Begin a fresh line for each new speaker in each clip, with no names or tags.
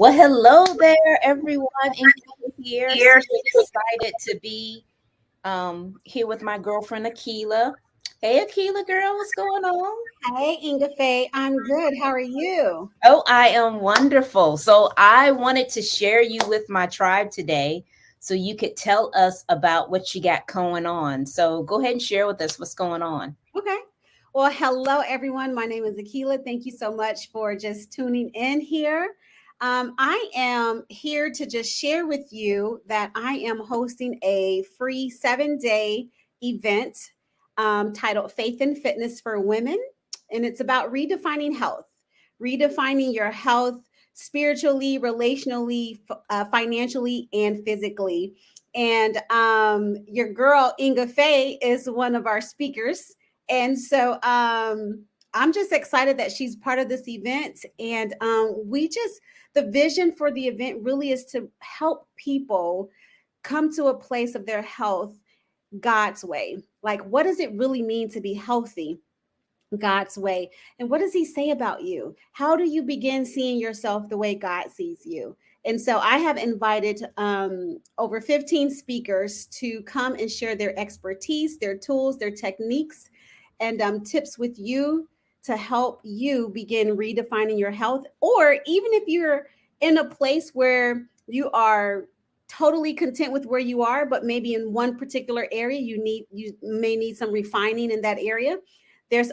Well, hello there, everyone. Akilah here. Super excited to be here with my girlfriend Akilah. Hey, Akilah, girl, what's going on?
Hey, Inga Faye, I'm good. How are you?
Oh, I am wonderful. So I wanted to share you with my tribe today, so you could tell us about what you got going on. So go ahead and share with us what's going on.
Okay. Well, hello, everyone. My name is Akilah. Thank you so much for just tuning in here. I am here to just share with you that I am hosting a free 7-day event titled Faith and Fitness for Women. And it's about redefining health, redefining your health spiritually, relationally, financially, and physically. And your girl, Inga Faye, is one of our speakers. And so I'm just excited that she's part of this event. And the vision for the event really is to help people come to a place of their health God's way. Like, what does it really mean to be healthy God's way? And what does He say about you? How do you begin seeing yourself the way God sees you? And so I have invited over 15 speakers to come and share their expertise, their tools, their techniques, and tips with you to help you begin redefining your health. Or even if you're in a place where you are totally content with where you are, but maybe in one particular area you may need some refining in that area, there's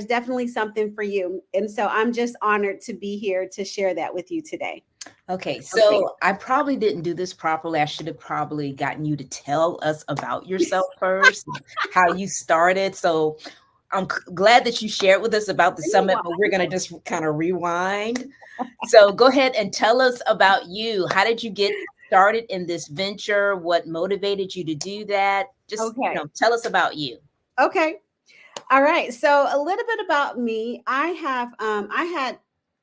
definitely something for you. And so I'm just honored to be here to share that with you today.
Okay, so I probably didn't do this properly. I should have probably gotten you to tell us about yourself first, how you started. So I'm glad that you shared with us about the summit, but we're going to just kind of rewind. So go ahead and tell us about you. How did you get started in this venture? What motivated you to do that? Just,
Okay.
tell us about you.
Okay. All right. So a little bit about me. I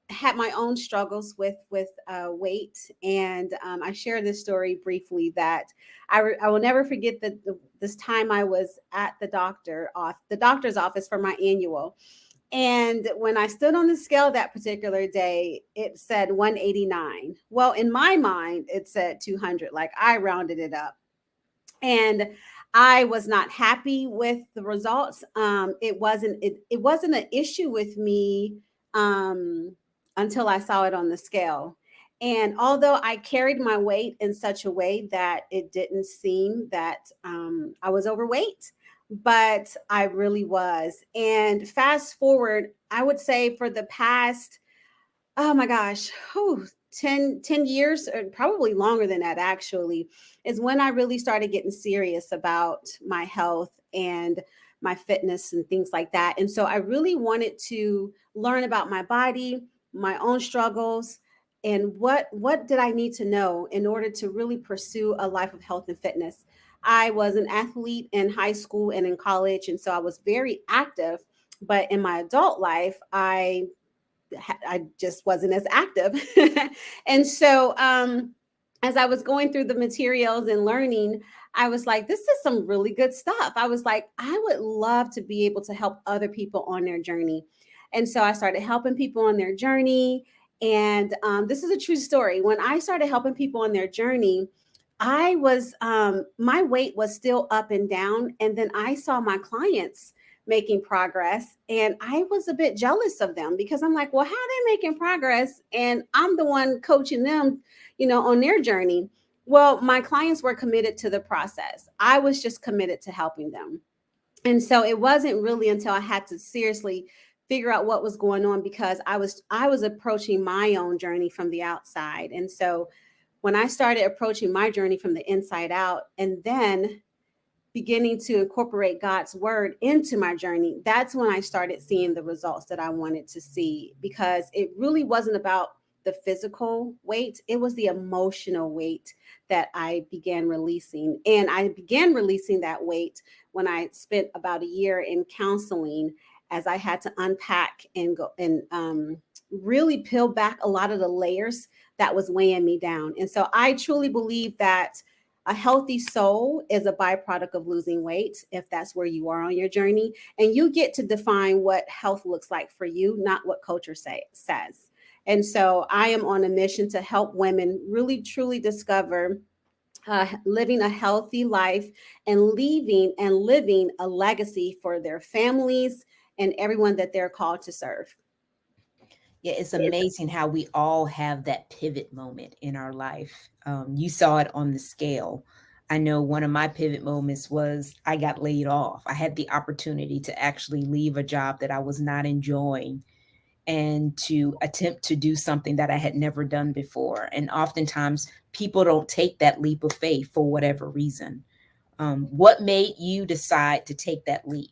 had my own struggles with weight, and I share this story briefly that I will never forget this time I was at the doctor's office for my annual. And when I stood on the scale that particular day, it said 189. Well, in my mind, it said 200. Like, I rounded it up. And I was not happy with the results. It wasn't an issue with me until I saw it on the scale. And although I carried my weight in such a way that it didn't seem that I was overweight, but I really was. And fast forward, I would say for the past, oh my gosh, 10 years, or probably longer than that, actually, is when I really started getting serious about my health and my fitness and things like that. And so I really wanted to learn about my body, my own struggles, and what did I need to know in order to really pursue a life of health and fitness. I was an athlete in high school and in college, and so I was very active. But in my adult life, I just wasn't as active. And so, as I was going through the materials and learning, I was like, this is some really good stuff. I was like, I would love to be able to help other people on their journey. And so I started helping people on their journey. And this is a true story. When I started helping people on their journey, my weight was still up and down. And then I saw my clients making progress. And I was a bit jealous of them because I'm like, well, how are they making progress? And I'm the one coaching them, on their journey. Well, my clients were committed to the process. I was just committed to helping them. And so it wasn't really until I had to seriously figure out what was going on, because I was approaching my own journey from the outside. And so when I started approaching my journey from the inside out, and then beginning to incorporate God's word into my journey, that's when I started seeing the results that I wanted to see, because it really wasn't about the physical weight. It was the emotional weight that I began releasing. And I began releasing that weight when I spent about a year in counseling, as I had to unpack and go and really peel back a lot of the layers that was weighing me down. And so I truly believe that a healthy soul is a byproduct of losing weight, if that's where you are on your journey. And you get to define what health looks like for you, not what culture says. And so I am on a mission to help women really truly discover living a healthy life and leaving and living a legacy for their families and everyone that they're called to serve.
Yeah, it's amazing how we all have that pivot moment in our life. You saw it on the scale. I know one of my pivot moments was I got laid off. I had the opportunity to actually leave a job that I was not enjoying and to attempt to do something that I had never done before. And oftentimes people don't take that leap of faith for whatever reason. What made you decide to take that leap?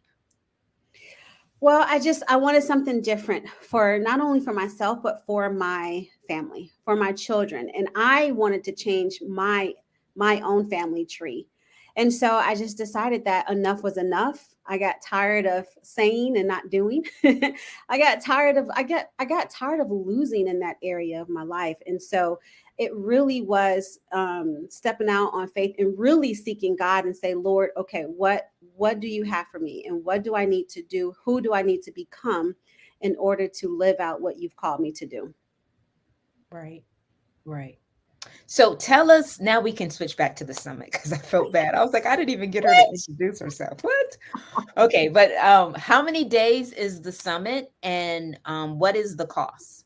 Well, I wanted something different for not only for myself but for my family, for my children, and I wanted to change my own family tree. And so I just decided that enough was enough. I got tired of saying and not doing. I got tired of losing in that area of my life. And so it really was stepping out on faith and really seeking God and say, Lord, okay, what do you have for me, and what do I need to do? Who do I need to become in order to live out what you've called me to do?
Right, right. So tell us, now we can switch back to the summit because I felt bad. I was like, I didn't even get her to introduce herself. What? Okay, but how many days is the summit and what is the cost?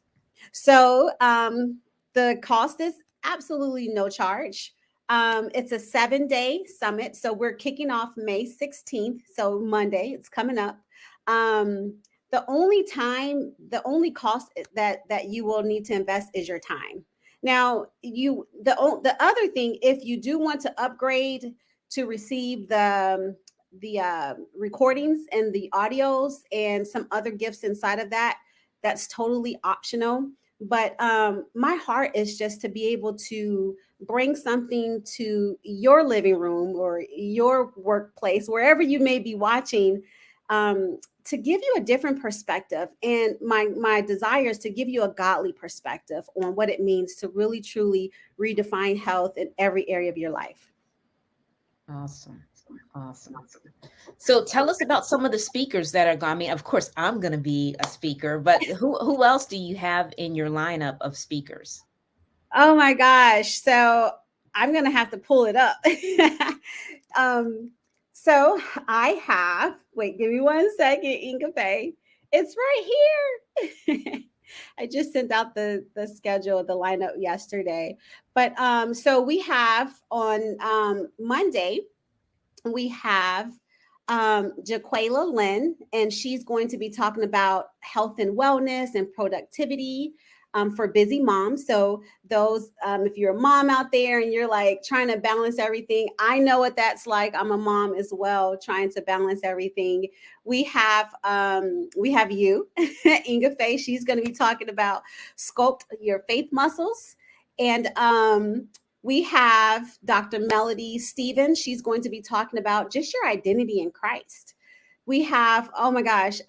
So the cost is absolutely no charge. It's a 7-day summit. So we're kicking off May 16th. So Monday, it's coming up. Um, the only cost that you will need to invest is your time. Now, the other thing, if you do want to upgrade to receive the recordings and the audios and some other gifts inside of that, that's totally optional. But my heart is just to be able to bring something to your living room or your workplace, wherever you may be watching, to give you a different perspective. And my desire is to give you a godly perspective on what it means to really truly redefine health in every area of your life.
Awesome. Awesome. So tell us about some of the speakers that are going. I mean, of course, I'm going to be a speaker, but who else do you have in your lineup of speakers?
Oh my gosh. So I'm going to have to pull it up. um, so I have, wait, give me 1 second, Inca Faye. It's right here. I just sent out the schedule, the lineup yesterday. But so we have on Monday, we have Jaquela Lynn, and she's going to be talking about health and wellness and productivity for busy moms. So those, if you're a mom out there and you're like trying to balance everything, I know what that's like. I'm a mom as well, trying to balance everything. We have you, Inga Faye. She's going to be talking about sculpt your faith muscles, and we have Dr. Melody Stevens. She's going to be talking about just your identity in Christ. We have, oh my gosh,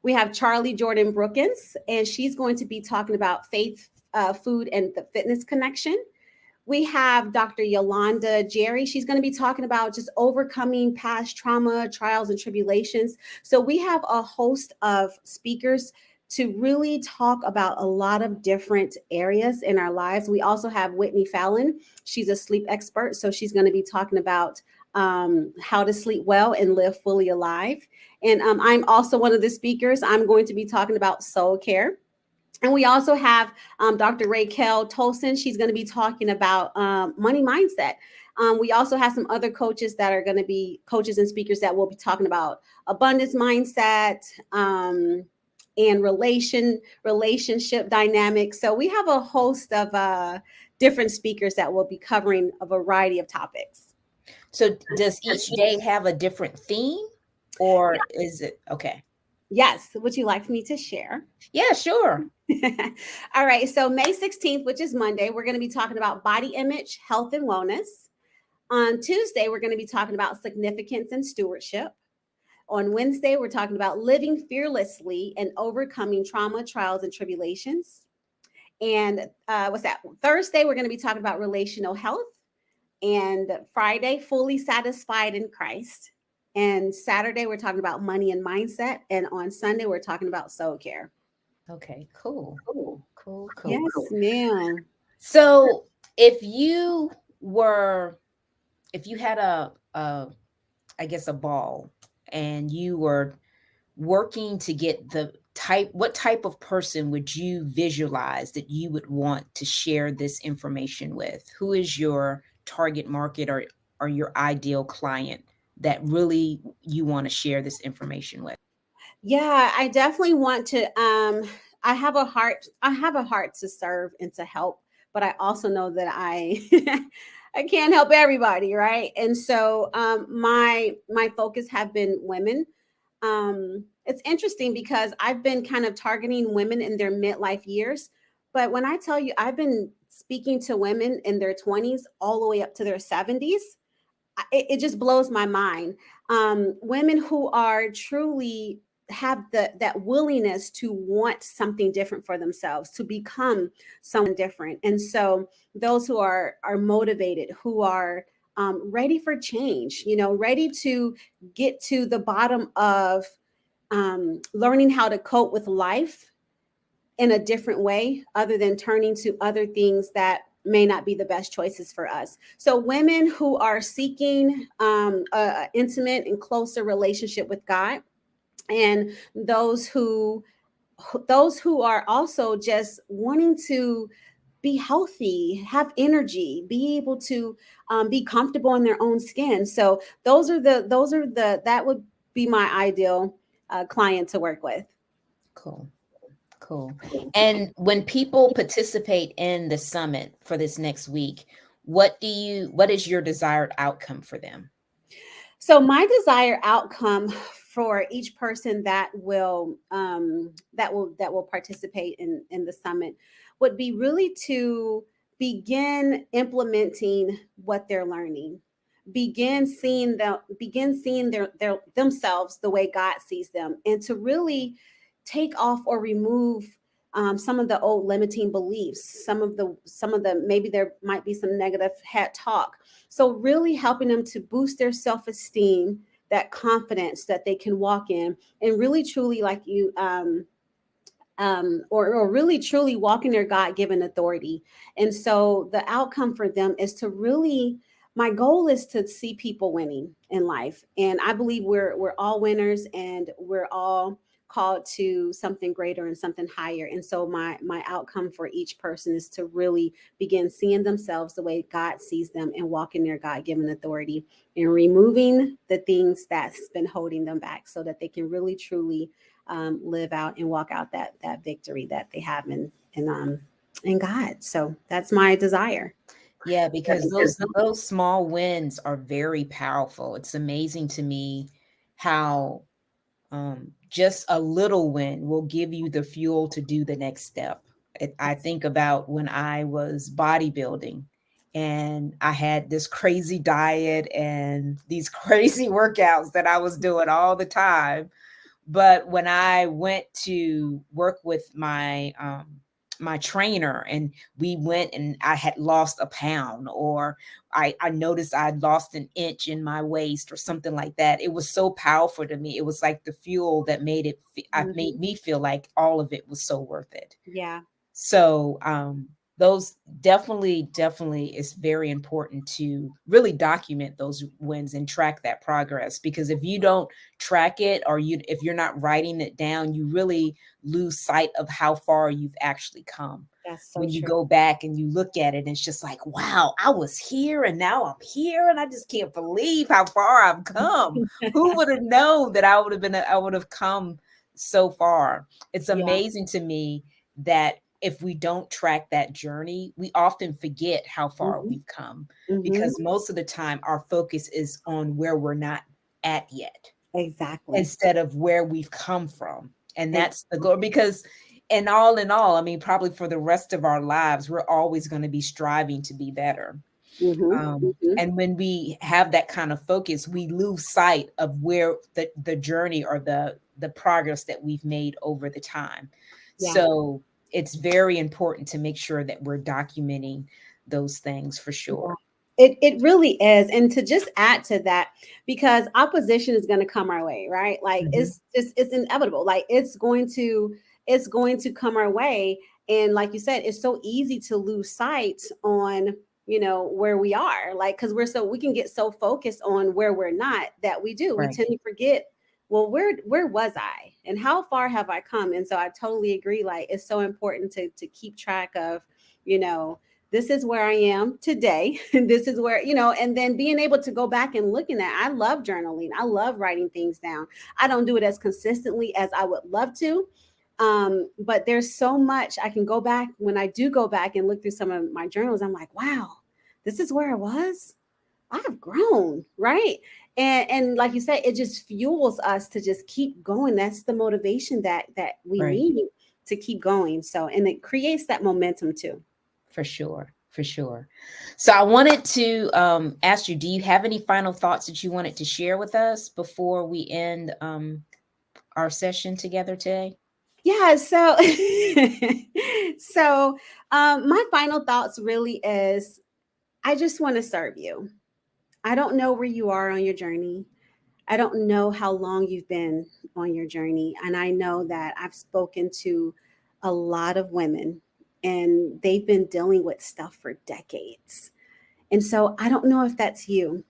we have Charlie Jordan Brookins, and she's going to be talking about faith, food, and the fitness connection. We have Dr. Yolanda Jerry. She's going to be talking about just overcoming past trauma, trials, and tribulations. So we have a host of speakers to really talk about a lot of different areas in our lives. We also have Whitney Fallon. She's a sleep expert. So she's going to be talking about how to sleep well and live fully alive. And I'm also one of the speakers. I'm going to be talking about soul care. And we also have Dr. Raquel Tolson. She's going to be talking about money mindset. We also have some other coaches that are going to be coaches and speakers that will be talking about abundance mindset and relationship dynamics. So we have a host of different speakers that will be covering a variety of topics.
So does each day have a different theme or is it okay?
Yes. Would you like for me to share?
Yeah, sure.
All right. So May 16th, which is Monday, we're going to be talking about body image, health, and wellness. On Tuesday, we're going to be talking about significance and stewardship. On Wednesday, we're talking about living fearlessly and overcoming trauma, trials, and tribulations. And what's that? Thursday, we're going to be talking about relational health. And Friday, fully satisfied in Christ. And Saturday, we're talking about money and mindset. And on Sunday, we're talking about soul care.
Okay, cool. Cool, cool.
Yes, ma'am.
So if you were, if you had a, I guess a ball and you were working to get the type, what type of person would you visualize that you would want to share this information with? Who is your target market, or your ideal client that really you want to share this information with?
Yeah, I definitely want to I have a heart to serve and to help, but I also know that I I can't help everybody, right? And so my focus have been women. It's interesting because I've been kind of targeting women in their midlife years, but when I tell you I've been speaking to women in their 20s all the way up to their 70s, it just blows my mind. Women who are truly have that willingness to want something different for themselves, to become someone different. And so those who are motivated, who are ready for change, you know, ready to get to the bottom of learning how to cope with life in a different way other than turning to other things that may not be the best choices for us. So women who are seeking a intimate and closer relationship with God, and those who are also just wanting to be healthy, have energy, be able to be comfortable in their own skin. So those are the that would be my ideal client to work with.
Cool. Cool. And when people participate in the summit for this next week, what is your desired outcome for them?
So my desired outcome for each person that will participate in the summit would be really to begin implementing what they're learning, begin seeing their themselves the way God sees them, and to really take off or remove some of the old limiting beliefs, some of the maybe there might be some negative head talk. So really helping them to boost their self-esteem, that confidence that they can walk in, and really truly like you or really truly walk in their God-given authority. And so the outcome for them is to really, my goal is to see people winning in life. And I believe we're all winners, and we're all called to something greater and something higher. And so my outcome for each person is to really begin seeing themselves the way God sees them and walk in their God-given authority, and removing the things that's been holding them back so that they can really truly live out and walk out that victory that they have in God. So that's my desire.
Yeah, because those small wins are very powerful. It's amazing to me how just a little win will give you the fuel to do the next step. I think about when I was bodybuilding and I had this crazy diet and these crazy workouts that I was doing all the time. But when I went to work with my trainer, and we went and I had lost a pound, or I noticed I'd lost an inch in my waist or something like that. It was so powerful to me. It was like the fuel that I
Hmm.
made me feel like all of it was so worth it.
Yeah.
So those definitely is very important to really document those wins and track that progress, because if you don't track it, or you if you're not writing it down, you really lose sight of how far you've actually come.
That's so
When you
true.
go back and you look at it, it's just like, wow, I was here and now I'm here, and I just can't believe how far I've come. Who would have known that I would have come so far? It's
Yeah.
amazing to me that if we don't track that journey, we often forget how far
Hmm.
we've come,
Hmm.
because most of the time our focus is on where we're not at yet
Exactly.
instead of where we've come from. And that's the
Exactly.
goal, because in all, I mean, probably for the rest of our lives, we're always going to be striving to be better.
Hmm. Hmm.
And when we have that kind of focus, we lose sight of where the journey, or the progress that we've made over the time.
Yeah.
So it's very important to make sure that we're documenting those things for
Yeah.
sure.
It really is. And to just add to that, because opposition is going to come our way, right? Like
Mhm.
it's inevitable. Like it's going to it's going to come our way. And like you said, it's so easy to lose sight on, where we are, like, because we can get so focused on where we're not, that we
Right.
tend to forget, well, where was I and how far have I come? And so I totally agree, like, it's so important to keep track of, you know this is where I am today. And this is where, and then being able to go back and looking at, I love journaling, I love writing things down. I don't do it as consistently as I would love to, but there's so much I can go back. When I do go back and look through some of my journals, I'm like, wow, this is where I was. I've grown, right? And like you said, it just fuels us to just keep going. That's the motivation that we
Right.
need to keep going. So, and it creates that momentum too.
For sure. For sure. So I wanted to ask you, do you have any final thoughts that you wanted to share with us before we end our session together today?
Yeah. So, my final thoughts really is, I just want to serve you. I don't know where you are on your journey. I don't know how long you've been on your journey. And I know that I've spoken to a lot of women, and they've been dealing with stuff for decades. And so I don't know if that's you,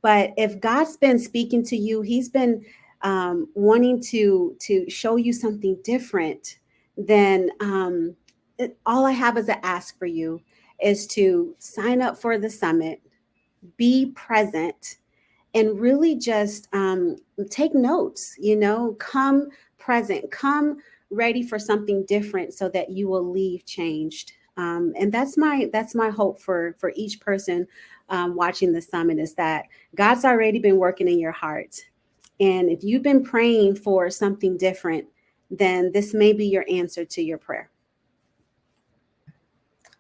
but if God's been speaking to you, He's been wanting to show you something different, then all I have as an ask for you is to sign up for the summit, be present, and really just take notes, come present, come ready for something different, so that you will leave changed. And that's my hope for each person watching the summit, is that God's already been working in your heart. And if you've been praying for something different, then this may be your answer to your prayer.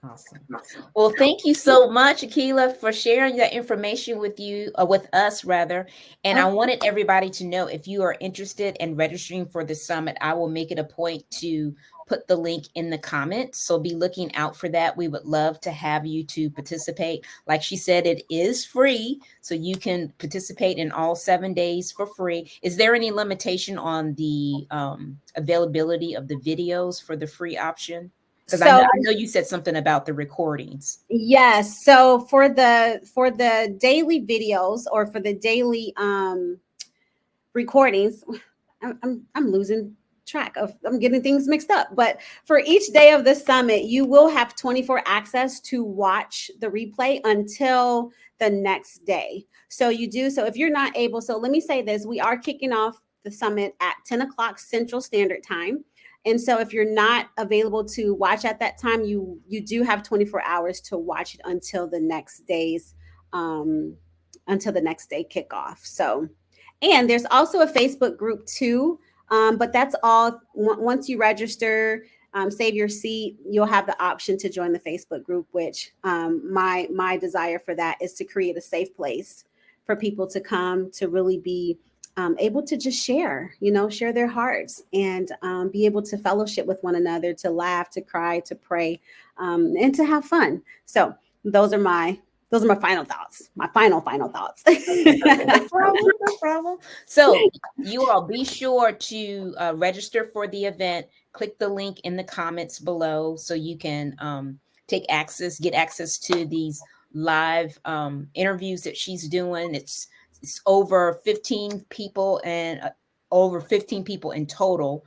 Awesome. Well, thank you so much, Akilah, for sharing that information with you, with us rather. And I
Of
wanted everybody to know, if you are interested in registering for the summit, I will make it a point to put the link in the comments. So be looking out for that. We would love to have you to participate. Like she said, it is free, so you can participate in all 7 days for free. Is there any limitation on the availability of the videos for the free option? Because I
So
know you said something about the recordings.
yes, so for the daily videos, or for the daily recordings, I'm losing track of, I'm getting things mixed up. But for each day of the summit, you will have 24 access to watch the replay until the next day. So you do, so if you're not able, so let me say this, we are kicking off the summit at 10 o'clock Central Standard Time. And so if you're not available to watch at that time, you do have 24 hours to watch it um until the next day kickoff. So, and there's also a Facebook group too. But that's all. Once you register, save your seat, you'll have the option to join the Facebook group. Which my desire for that is to create a safe place for people to come to really be able to just share their hearts, and be able to fellowship with one another, to laugh, to cry, to pray, and to have fun. So those are my those are my final thoughts. My final thoughts.
Okay, no problem, no problem. So you all be sure to register for the event. Click the link in the comments below so you can get access to these live interviews that she's doing. It's over 15 people in total.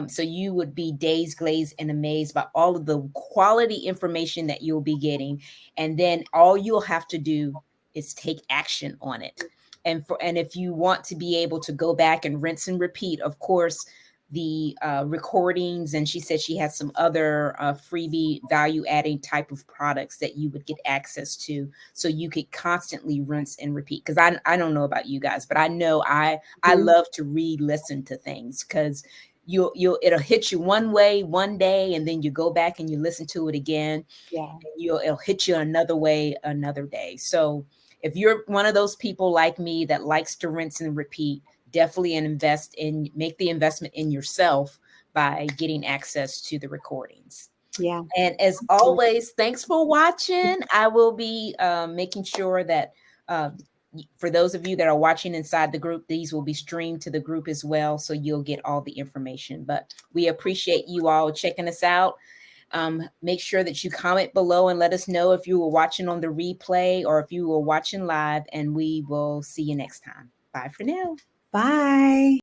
So you would be dazed, glazed, and amazed by all of the quality information that you'll be getting. And then all you'll have to do is take action on it. And if you want to be able to go back and rinse and repeat, of course, the recordings, and she said she has some other freebie value adding type of products that you would get access to, so you could constantly rinse and repeat. Because I don't know about you guys, but I know I
Mhm.
love to re-listen to things, because you'll it'll hit you one way one day, and then you go back and you listen to it again,
Yeah.
it'll hit you another way another day. So if you're one of those people like me that likes to rinse and repeat, definitely make the investment in yourself by getting access to the recordings.
Yeah.
And as always, thanks for watching. I will be making sure that for those of you that are watching inside the group, these will be streamed to the group as well, so you'll get all the information. But we appreciate you all checking us out. Make sure that you comment below and let us know if you were watching on the replay or if you were watching live, and we will see you next time. Bye for now.
Bye.